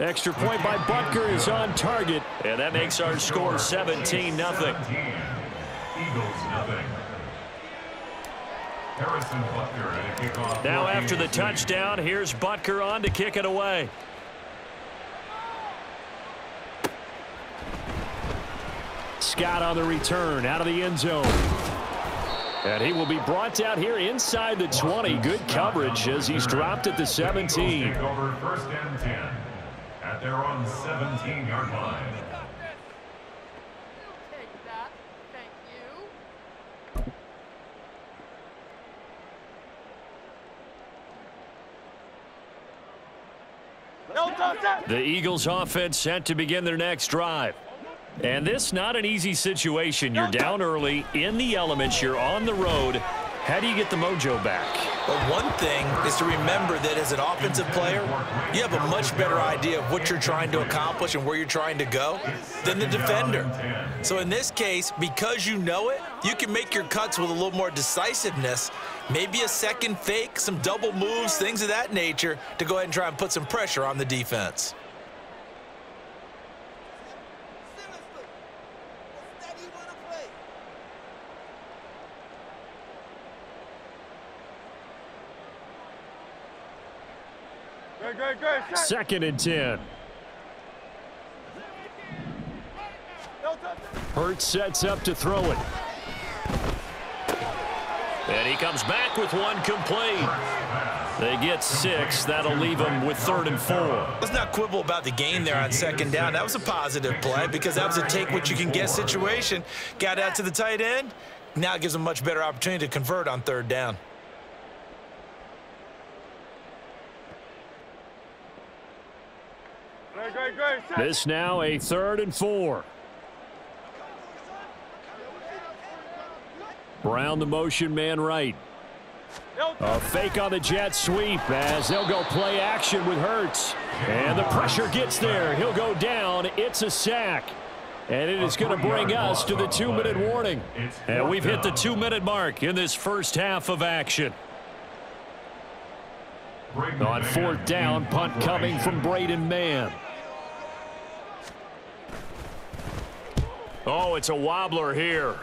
Extra point by Butker is on target, and that makes our score 17-0. Now after the touchdown, here's Butker on to kick it away. Scott on the return out of the end zone. And he will be brought down here inside the 20. Good coverage as he's dropped at the 17. Over 1st and 10 at their own 17-yard line. The Eagles offense set to begin their next drive. And this not an easy situation. You're down early, in the elements, you're on the road. How do you get the mojo back? Well, one thing is to remember that as an offensive player, you have a much better idea of what you're trying to accomplish and where you're trying to go than the defender. So in this case, because you know it, you can make your cuts with a little more decisiveness, maybe a second fake, some double moves, things of that nature, to go ahead and try and put some pressure on the defense. Second and 10. Hurts sets up to throw it. And he comes back with one complete. They get 6. That'll leave them with 3rd and 4. Let's not quibble about the gain there on 2nd down. That was a positive play because that was a take-what-you-can-get situation. Got out to the tight end. Now it gives them a much better opportunity to convert on 3rd down. This now a 3rd and 4. Brown the motion man right. A fake on the jet sweep as they'll go play action with Hurts. And the pressure gets there. He'll go down. It's a sack. And it is going to bring us to the 2-minute warning. And we've hit the 2-minute mark in this first half of action. On 4th down, punt coming from Braden Mann. Oh, it's a wobbler here.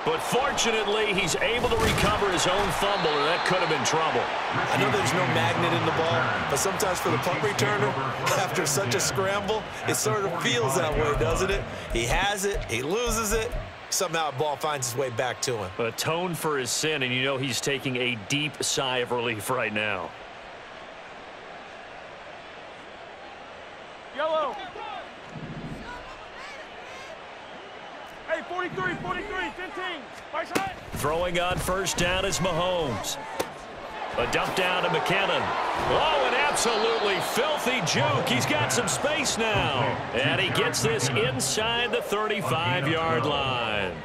But fortunately, he's able to recover his own fumble, or that could have been trouble. I know there's no magnet in the ball, but sometimes for the punt returner, after such a scramble, it sort of feels that way, doesn't it? He has it, he loses it, somehow the ball finds its way back to him. Atone for his sin, and you know he's taking a deep sigh of relief right now. Yellow. Hey, 43, 43, 15. Right side. Throwing on 1st down is Mahomes. A dump down to McKinnon. Oh, an absolutely filthy juke. He's got some space now. And he gets this inside the 35-yard line.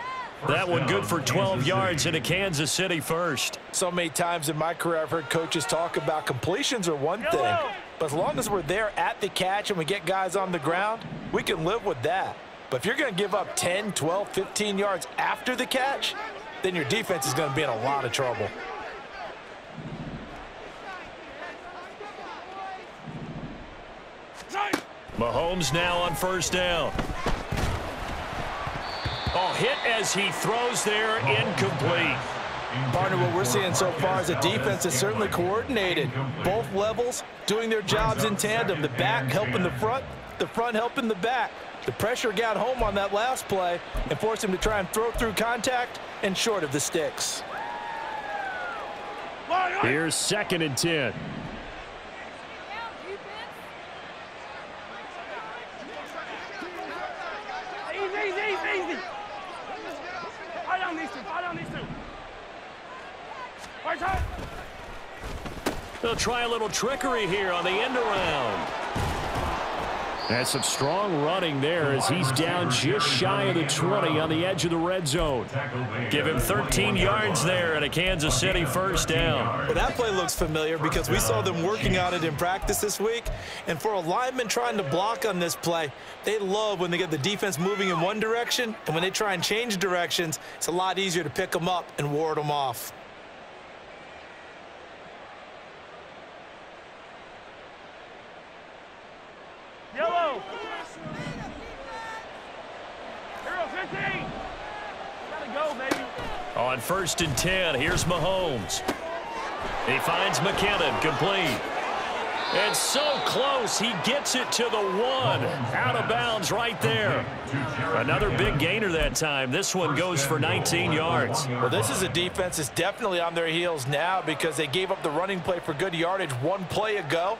That one good for 12 yards into Kansas City first. So many times in my career I've heard coaches talk about completions are one thing, but as long as we're there at the catch and we get guys on the ground, we can live with that. But if you're going to give up 10, 12, 15 yards after the catch, then your defense is going to be in a lot of trouble. Mahomes now on 1st down. Oh, hit as he throws there, incomplete. Partner, what we're seeing so far is a defense that's certainly coordinated. Both levels doing their jobs in tandem. The back helping the front helping the back. The pressure got home on that last play and forced him to try and throw through contact and short of the sticks. Here's 2nd and 10. Easy. Fire down these two. Right side. They'll try a little trickery here on the end around. That's some strong running there as he's down just shy of the 20 on the edge of the red zone. Give him 13 yards there and a Kansas City 1st down. Well, that play looks familiar because we saw them working on it in practice this week. And for a lineman trying to block on this play, they love when they get the defense moving in one direction. And when they try and change directions, it's a lot easier to pick them up and ward them off. On 1st and 10, here's Mahomes. He finds McKinnon, complete. And so close, he gets it to the 1. Out of bounds right there. Another big gainer that time. This one goes for 19 yards. Well, this is a defense that's definitely on their heels now because they gave up the running play for good yardage one play ago.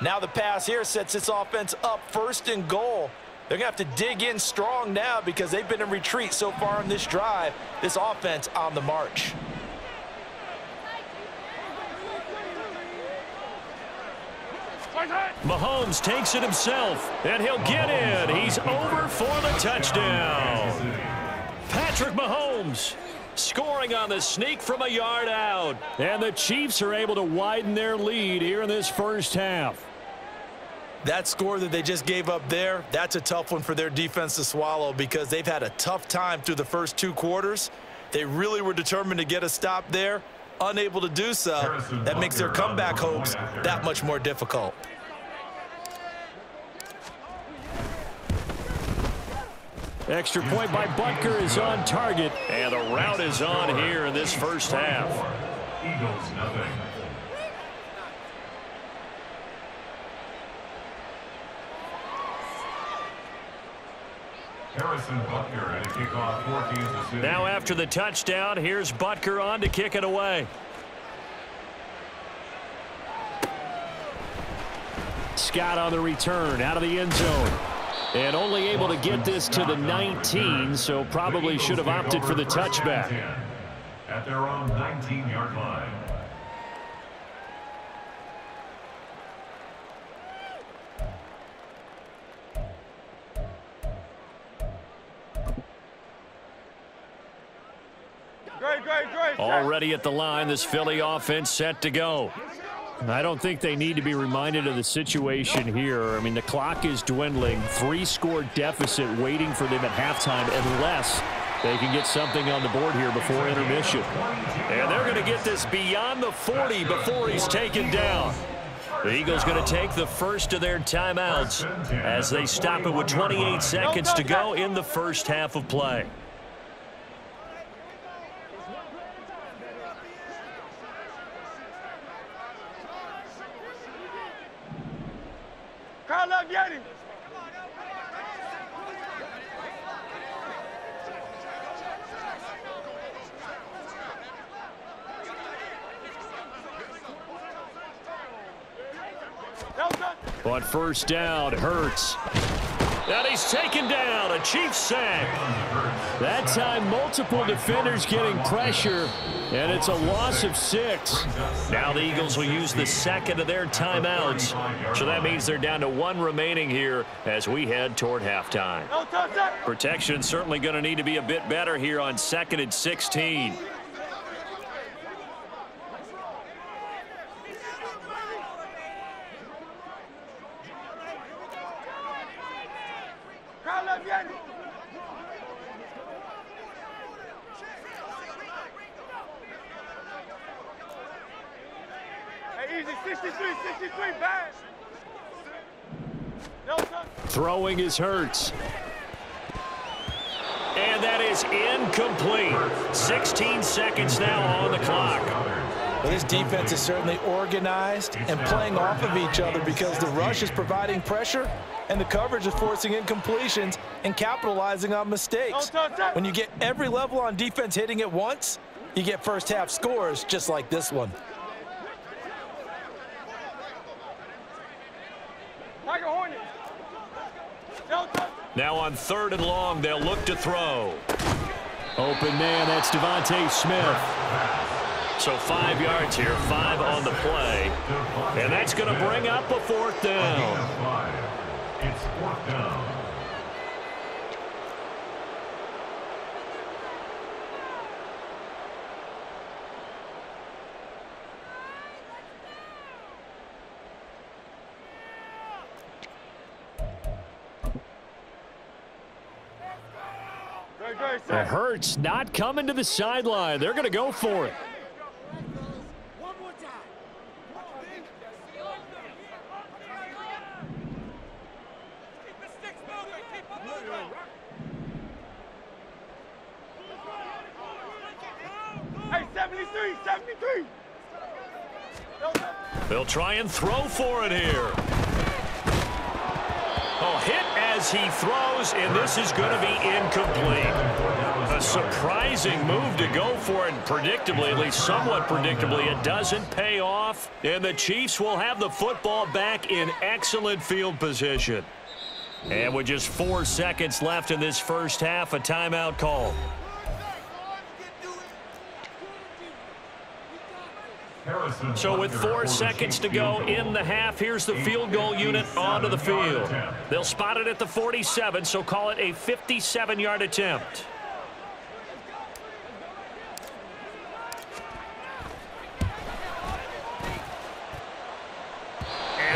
Now the pass here sets this offense up 1st and goal. They're going to have to dig in strong now because they've been in retreat so far in this drive. This offense on the march. Mahomes takes it himself, and he'll get in. He's over for the touchdown. Patrick Mahomes scoring on the sneak from a yard out. And the Chiefs are able to widen their lead here in this first half. That score that they just gave up there, that's a tough one for their defense to swallow because they've had a tough time through the first 2 quarters. They really were determined to get a stop there. Unable to do so, that makes their comeback hopes that much more difficult. Extra point by Butker is on target, and the route is on here in this first half. Eagles nothing. Harrison Butker at a kickoff for Kansas City. Now after the touchdown, here's Butker on to kick it away. Scott on the return out of the end zone. And only able to get this to the 19, so probably should have opted for the touchback. At their own 19-yard line. Great. Already at the line, this Philly offense set to go. I don't think they need to be reminded of the situation here. I mean, the clock is dwindling. 3-score deficit waiting for them at halftime unless they can get something on the board here before intermission. And they're going to get this beyond the 40 before he's taken down. The Eagles going to take the first of their timeouts as they stop it with 28 seconds to go in the first half of play. Get him. On 1st down, Hurts. And he's taken down, a Chiefs sack. That time, multiple defenders getting pressure, and it's a loss of 6. Now the Eagles will use the second of their timeouts, so that means they're down to 1 remaining here as we head toward halftime. Protection certainly going to need to be a bit better here on 2nd and 16. Throwing is Hurts. And that is incomplete. 16 seconds now on the clock. Well, this defense is certainly organized and playing off of each other because the rush is providing pressure and the coverage is forcing incompletions and capitalizing on mistakes. When you get every level on defense hitting at once, you get first half scores just like this one. Now on 3rd and long, they'll look to throw. Open man, that's Devontae Smith. So 5 yards here, 5 on the play. And that's going to bring up a 4th down. It's 4th down. And Hurts not coming to the sideline. They're going to go for it. 73, 73. They'll try and throw for it here. Oh, hit as he throws, and this is going to be incomplete. A surprising move to go for it, and predictably, at least somewhat predictably, it doesn't pay off. And the Chiefs will have the football back in excellent field position. And with just 4 seconds left in this first half, a timeout call. So with 4 seconds to go in the half, here's the field goal unit onto the field. They'll spot it at the 47, so call it a 57-yard attempt.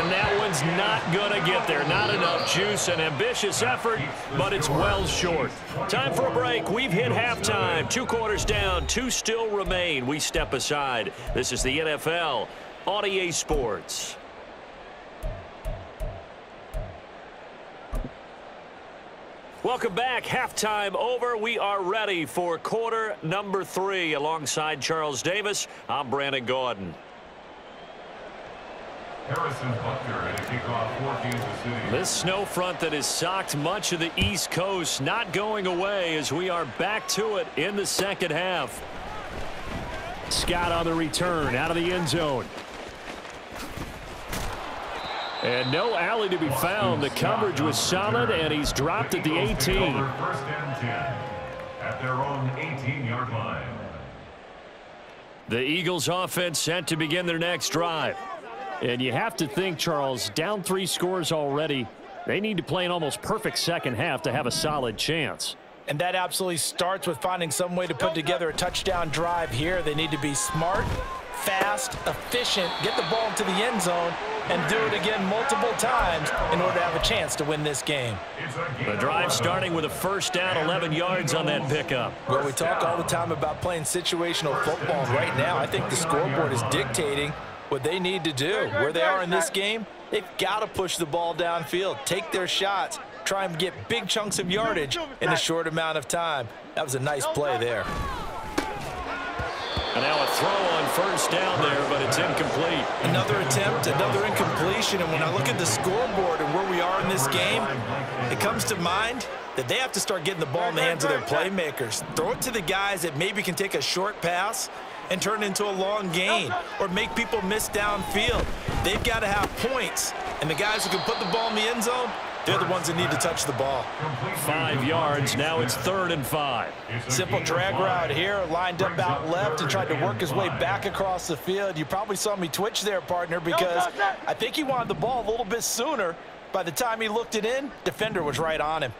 And that one's not going to get there. Not enough juice. An ambitious effort, but it's well short. Time for a break. We've hit halftime. 2 quarters down. 2 still remain. We step aside. This is the NFL on EA Sports. Welcome back. Halftime over. We are ready for quarter number 3. Alongside Charles Davis, I'm Brandon Gordon. This snow front that has socked much of the East Coast not going away as we are back to it in the second half. Scott on the return out of the end zone. And no alley to be found. The coverage was solid, and he's dropped at the 18. First and 10 at their own 18-yard line. The Eagles offense set to begin their next drive. And you have to think, Charles, down 3 scores already. They need to play an almost perfect second half to have a solid chance. And that absolutely starts with finding some way to put together a touchdown drive here. They need to be smart, fast, efficient, get the ball into the end zone, and do it again multiple times in order to have a chance to win this game. The drive starting with a first down, 11 yards on that pickup. Well, we talk all the time about playing situational football. Right now, I think the scoreboard is dictating what they need to do. Where they are in this game, they've got to push the ball downfield, take their shots, try and get big chunks of yardage in a short amount of time. That was a nice play there. And now a throw on first down there, but it's incomplete. Another attempt, another incompletion, and when I look at the scoreboard and where we are in this game, it comes to mind that they have to start getting the ball in the hands of their playmakers. Throw it to the guys that maybe can take a short pass and turn it into a long gain or make people miss downfield. They've got to have points, and the guys who can put the ball in the end zone, they're the ones that need to touch the ball. 5 yards. Now it's 3rd and 5. Simple drag route here, lined up out left and tried to work his way back across the field. You probably saw me twitch there, partner, because I think he wanted the ball a little bit sooner. By the time he looked it in, defender was right on him.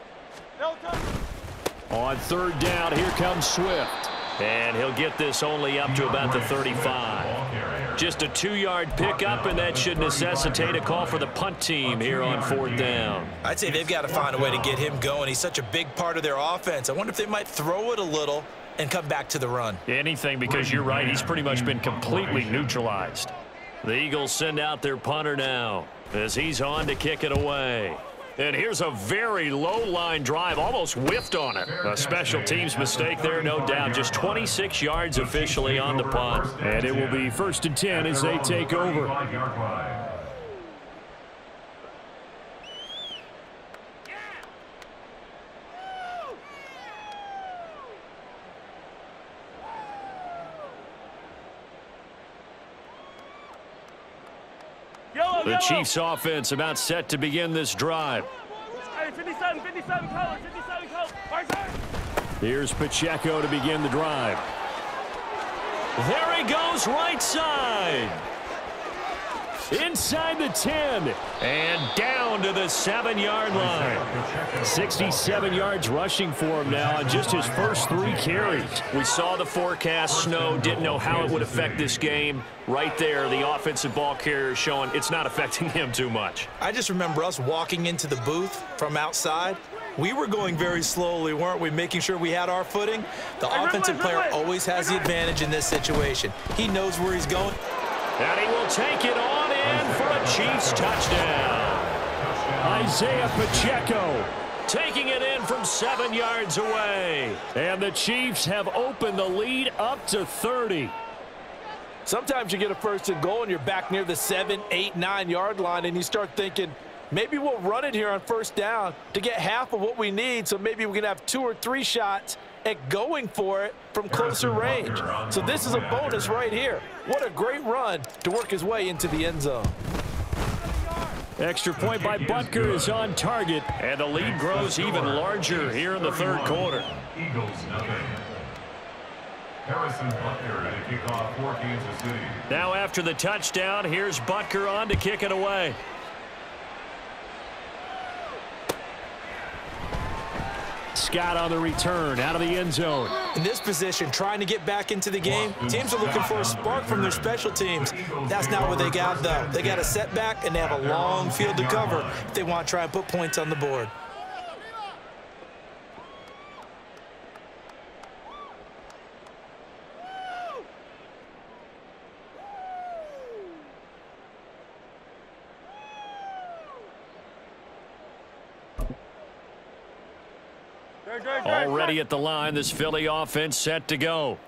On 3rd down, here comes Swift. And he'll get this only up to about the 35. Just a 2-yard pickup, and that should necessitate a call for the punt team here on 4th down. I'd say they've got to find a way to get him going. He's such a big part of their offense. I wonder if they might throw it a little and come back to the run. Anything, because you're right, he's pretty much been completely neutralized. The Eagles send out their punter now as he's on to kick it away. And here's a very low-line drive, almost whiffed on it. A special teams mistake there, no doubt. Just 26 yards officially on the punt. And it will be 1st and 10 as they take over. The Chiefs offense about set to begin this drive. Hey, 57 colors, 57 colors. Right side. Here's Pacheco to begin the drive. There he goes, right side. Inside the 10 and down to the 7-yard line. 67 yards rushing for him now on just his first 3 carries. We saw the forecast snow, didn't know how it would affect this game. Right there, the offensive ball carrier showing it's not affecting him too much. I just remember us walking into the booth from outside. We were going very slowly, weren't we, making sure we had our footing? The offensive player always has the advantage in this situation. He knows where he's going. And he will take it on in for a Chiefs touchdown. Isaiah Pacheco taking it in from 7 yards away. And the Chiefs have opened the lead up to 30. Sometimes you get a 1st and goal and you're back near the 7, 8, 9-yard line, and you start thinking, maybe we'll run it here on 1st down to get half of what we need, so maybe we can have 2 or 3 shots at going for it from closer range. So this is a bonus right here. What a great run to work his way into the end zone. Extra point by Butker is on target, and the lead grows even larger here in the 3rd quarter. Eagles nothing. Harrison Butker to kick off for Kansas City. Now after the touchdown, here's Butker on to kick it away. Scott on the return out of the end zone. In this position, trying to get back into the game, teams are looking for a spark from their special teams. That's not what they got, though. They got a setback, and they have a long field to cover if they want to try and put points on the board. Already at the line, this Philly offense set to go.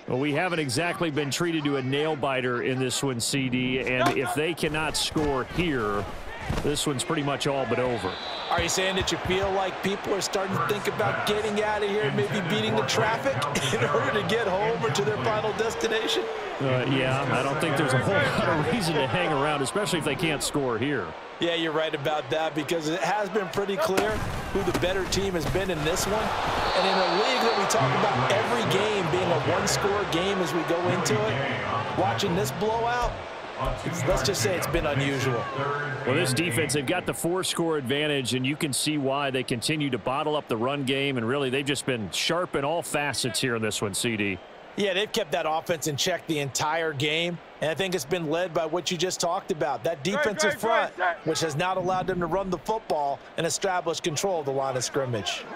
Well, we haven't exactly been treated to a nail-biter in this one, CD, and if they cannot score here, this one's pretty much all but over. Are you saying that you feel like people are starting to think about getting out of here and maybe beating the traffic in order to get home or to their final destination? Yeah, I don't think there's a whole lot of reason to hang around, especially if they can't score here. Yeah, you're right about that, because it has been pretty clear who the better team has been in this one. And in a league that we talk about every game being a one-score game as we go into it, watching this blowout, let's just say it's been unusual. Well, this defense, they've got the 4-score advantage, and you can see why they continue to bottle up the run game, and really they've just been sharp in all facets here in this one, CD. Yeah, they've kept that offense in check the entire game, and I think it's been led by what you just talked about, that defensive front, which has not allowed them to run the football and establish control of the line of scrimmage.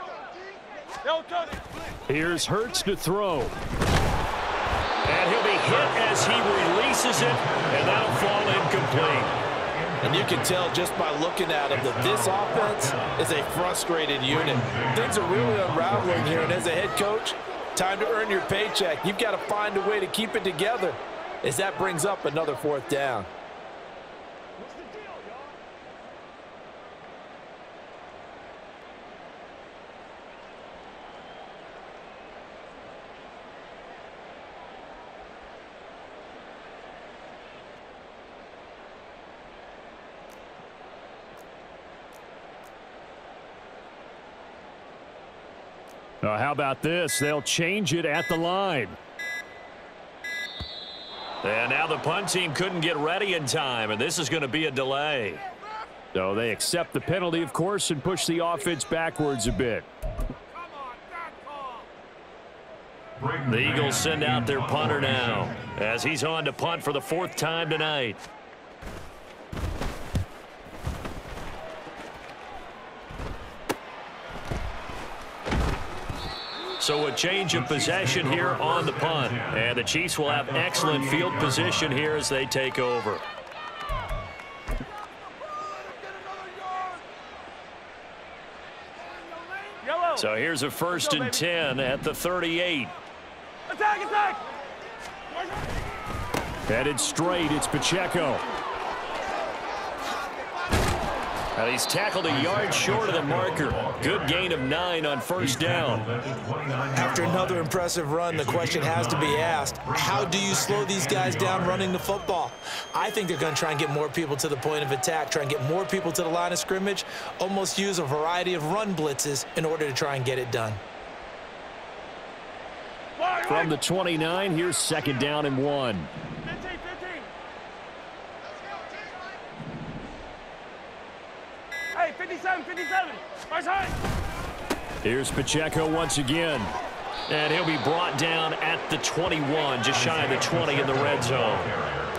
Here's Hurts to throw. And he'll be hit as he releases it, and that'll fall incomplete. And you can tell just by looking at him that this offense is a frustrated unit. Things are really unraveling here, and as a head coach, time to earn your paycheck. You've got to find a way to keep it together as that brings up another 4th down. How about this? They'll change it at the line. And now the punt team couldn't get ready in time, and this is going to be a delay. So they accept the penalty, of course, and push the offense backwards a bit. The Eagles send out their punter now as he's on to punt for the 4th time tonight. So a change of possession here on the punt. And the Chiefs will have excellent field position here as they take over. So here's a 1st and 10 at the 38. Attack, attack! Headed straight, it's Pacheco. And he's tackled a yard short of the marker. Good gain of 9 on 1st down. After another impressive run, the question has to be asked, how do you slow these guys down running the football? I think they're going to try and get more people to the point of attack, try and get more people to the line of scrimmage, almost use a variety of run blitzes in order to try and get it done. From the 29, here's 2nd down and 1. 15. Hey, 57. My side. Here's Pacheco once again. And he'll be brought down at the 21, just shy of the 20 in the red zone.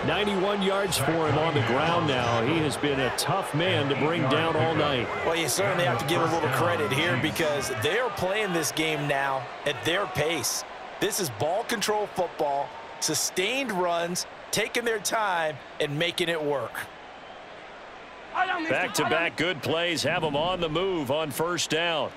91 yards for him on the ground now. He has been a tough man to bring down all night. Well, you certainly have to give a little credit here because they are playing this game now at their pace. This is ball control football, sustained runs, taking their time, and making it work. Back-to-back good plays have them on the move on 1st down.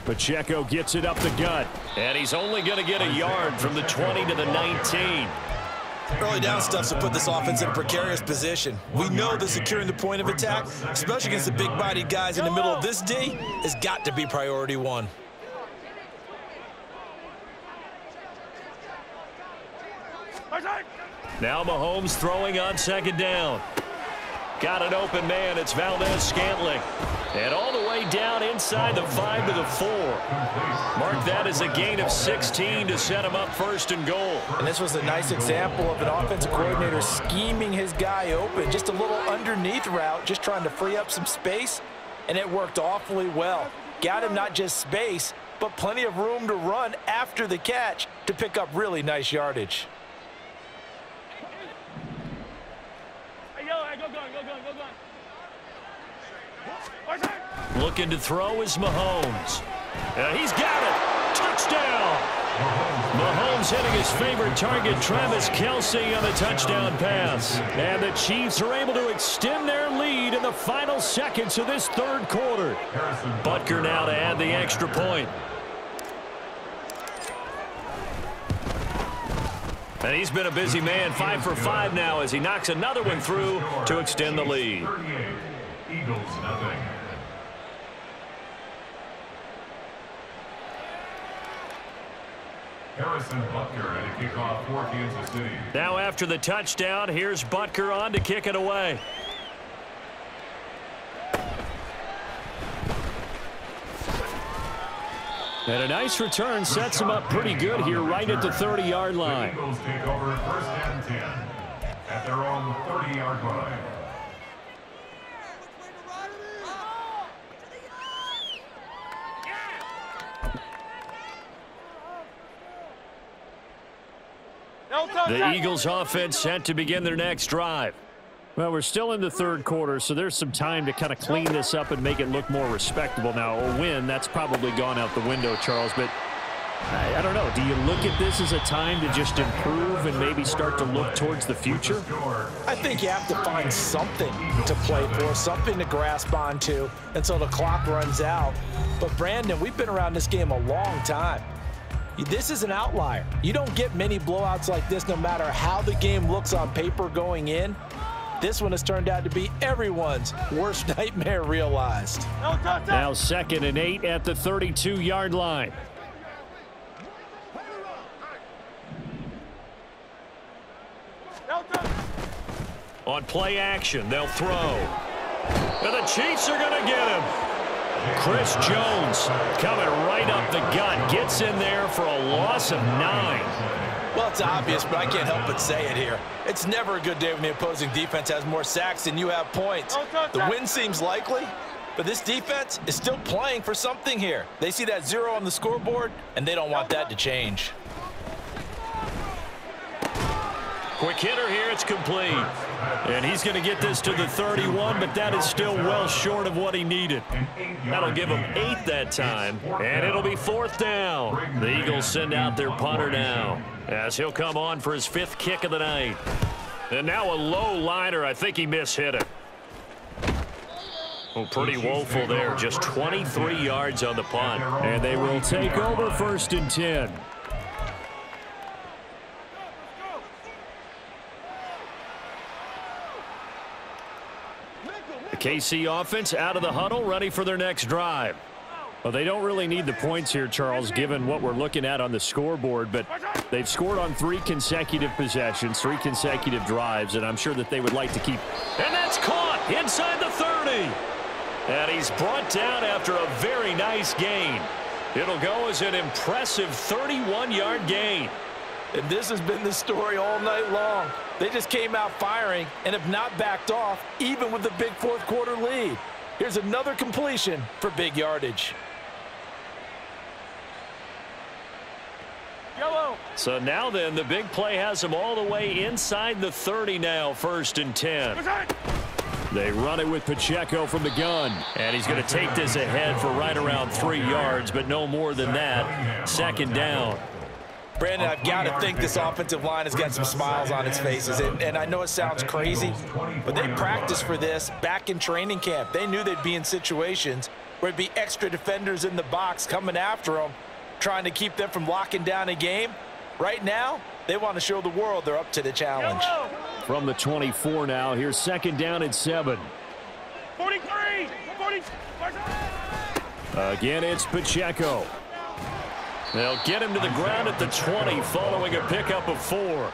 Pacheco gets it up the gut, and he's only going to get a yard from the 20 to the 19. Early down stuff to put this offense in a precarious position. We know that securing the point of attack, especially against the big-bodied guys in the middle of this D, has got to be priority one. Now Mahomes throwing on second down. Got an open man. It's Valdez-Scantling. And all the way down inside the 5 to the 4. Mark that as a gain of 16 to set him up first and goal. And this was a nice example of an offensive coordinator scheming his guy open. Just a little underneath route, just trying to free up some space. And it worked awfully well. Got him not just space, but plenty of room to run after the catch to pick up really nice yardage. Looking to throw is Mahomes. He's got it. Touchdown. Mahomes hitting his favorite target, Travis Kelce, on the touchdown pass. And the Chiefs are able to extend their lead in the final seconds of this third quarter. Butker now to add the extra point. And he's been a busy man, 5 for 5 now as he knocks another one through to extend the lead. Eagles, nothing. Harrison Butker at a kickoff for Kansas City. Now after the touchdown, here's Butker on to kick it away. And a nice return sets him up pretty good here right at the 30-yard line. The Eagles take over first and 10 at their own 30-yard line. The Eagles offense set to begin their next drive. Well, we're still in the third quarter, so there's some time to kind of clean this up and make it look more respectable. Now, a win, that's probably gone out the window, Charles, but I don't know. Do you look at this as a time to just improve and maybe start to look towards the future? I think you have to find something to play for, something to grasp onto until the clock runs out. But, Brandon, we've been around this game a long time. This is an outlier. You don't get many blowouts like this no matter how the game looks on paper going in. This one has turned out to be everyone's worst nightmare realized. Now 2nd and 8 at the 32-yard line. On play action, they'll throw. And the Chiefs are going to get him. Chris Jones coming right up the gut. Gets in there for a loss of 9. Well, it's obvious, but I can't help but say it here. It's never a good day when the opposing defense has more sacks than you have points. The win seems likely, but this defense is still playing for something here. They see that 0 on the scoreboard, and they don't want that to change. Quick hitter here, it's complete. And he's going to get this to the 31, but that is still well short of what he needed. That'll give him 8 that time, and it'll be 4th down. The Eagles send out their punter now, as he'll come on for his 5th kick of the night. And now a low liner. I think he mishit it. Oh, pretty woeful there. Just 23 yards on the punt. And they will take over 1st and 10. The KC offense out of the huddle, ready for their next drive. Well, they don't really need the points here, Charles, given what we're looking at on the scoreboard, but they've scored on 3 consecutive possessions, 3 consecutive drives, and I'm sure that they would like to keep. And that's caught inside the 30. And he's brought down after a very nice gain. It'll go as an impressive 31-yard gain. And this has been the story all night long. They just came out firing and have not backed off, even with the big 4th quarter lead. Here's another completion for big yardage. So now then, the big play has them all the way inside the 30 now, 1st and 10. They run it with Pacheco from the gun. And he's going to take this ahead for right around 3 yards, but no more than that. 2nd down. Brandon, I've got to think this offensive line has got some smiles on its faces. And I know it sounds crazy, but they practiced for this back in training camp. They knew they'd be in situations where it'd be extra defenders in the box coming after them, trying to keep them from locking down a game. Right now, they want to show the world they're up to the challenge. From the 24 now, here's second down and 7. 43, 40. Again, it's Pacheco. They'll get him to the ground at the 20 following a pickup of 4.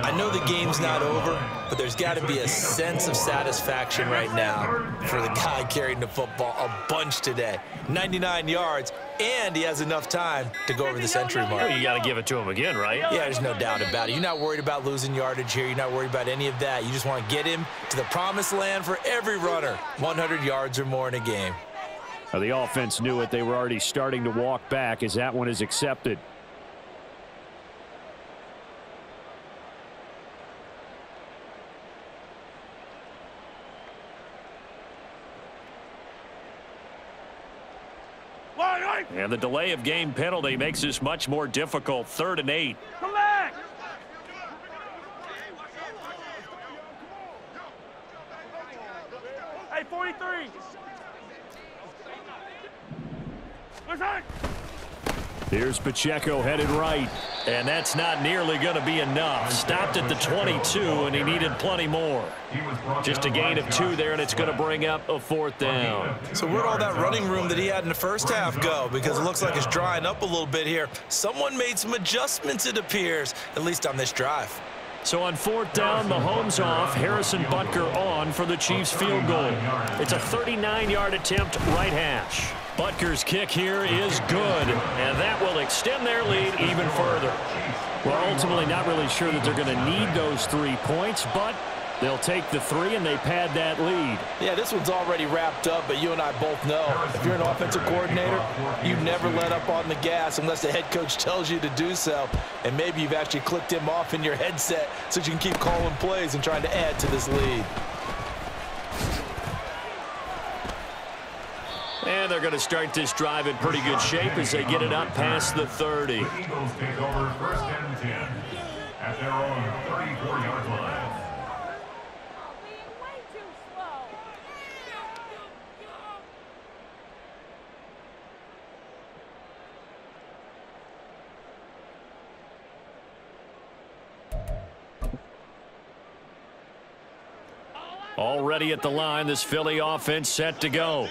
I know the game's not over, but there's got to be a sense of satisfaction right now for the guy carrying the football a bunch today. 99 yards, and he has enough time to go over the century mark. Well, you got to give it to him again, right? Yeah, there's no doubt about it. You're not worried about losing yardage here. You're not worried about any of that. You just want to get him to the promised land for every runner, 100 yards or more in a game. The offense knew it. They were already starting to walk back as that one is accepted. And the delay of game penalty makes this much more difficult. 3rd and 8. Come back. Hey, 43. Here's Pacheco headed right, and that's not nearly going to be enough. Stopped at the 22, and he needed plenty more. Just a gain of 2 there, and it's going to bring up a 4th down. So where'd all that running room that he had in the first half go? Because it looks like it's drying up a little bit here. Someone made some adjustments, it appears, at least on this drive. So on 4th down, Mahomes off, Harrison Butker on for the Chiefs field goal. It's a 39-yard attempt, right hash. Butker's kick here is good, and that will extend their lead even further. Well, ultimately not really sure that they're going to need those 3 points, but they'll take the 3 and they pad that lead. Yeah, this one's already wrapped up, but you and I both know if you're an offensive coordinator, you never let up on the gas unless the head coach tells you to do so. And maybe you've actually clicked him off in your headset so you can keep calling plays and trying to add to this lead. And they're going to start this drive in pretty good shape as they get it up past the 30. The Eagles take over 1st and 10 at their own 34-yard line. Already at the line, this Philly offense set to go.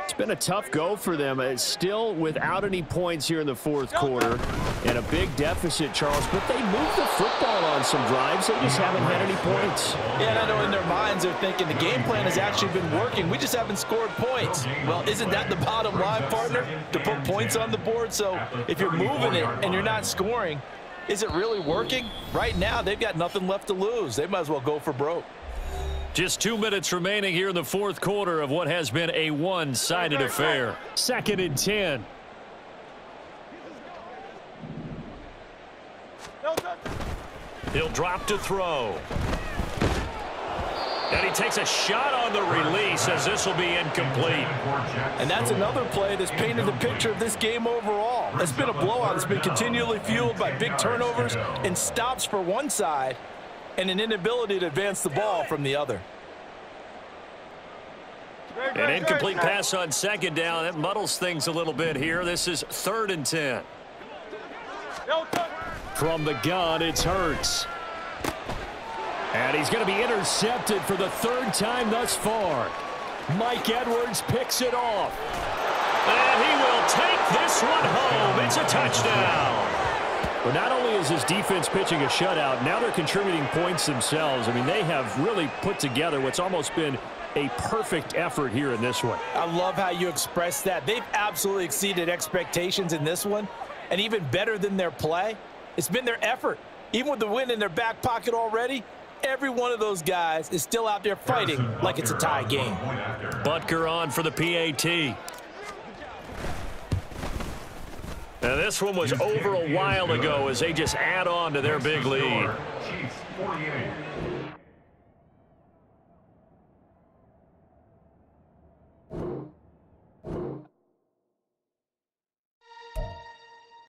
It's been a tough go for them. It's still without any points here in the 4th quarter and a big deficit, Charles, but they moved the football on some drives. They just haven't had any points. Yeah, and I know in their minds they're thinking the game plan has actually been working. We just haven't scored points. Well, isn't that the bottom line, partner? To put points on the board? So if you're moving it and you're not scoring, is it really working? Right now, they've got nothing left to lose. They might as well go for broke. Just 2 minutes remaining here in the 4th quarter of what has been a one-sided affair. 2nd and 10. He'll drop to throw. And he takes a shot on the release as this will be incomplete. And that's another play that's painted the picture of this game overall. It's been a blowout. It's been continually fueled by big turnovers and stops for one side and an inability to advance the ball from the other. An incomplete pass on 2nd down. That muddles things a little bit here. This is 3rd and 10. From the gun, it's Hurts. And he's going to be intercepted for the 3rd time thus far. Mike Edwards picks it off. And he will take this one home. It's a touchdown. But not only is his defense pitching a shutout, now they're contributing points themselves. I mean, they have really put together what's almost been a perfect effort here in this one. I love how you express that. They've absolutely exceeded expectations in this one. And even better than their play, it's been their effort. Even with the win in their back pocket already, every one of those guys is still out there fighting like it's a tie game. Butker on for the PAT. Now, this one was over a while ago as they just add on to their big lead. Chiefs 48,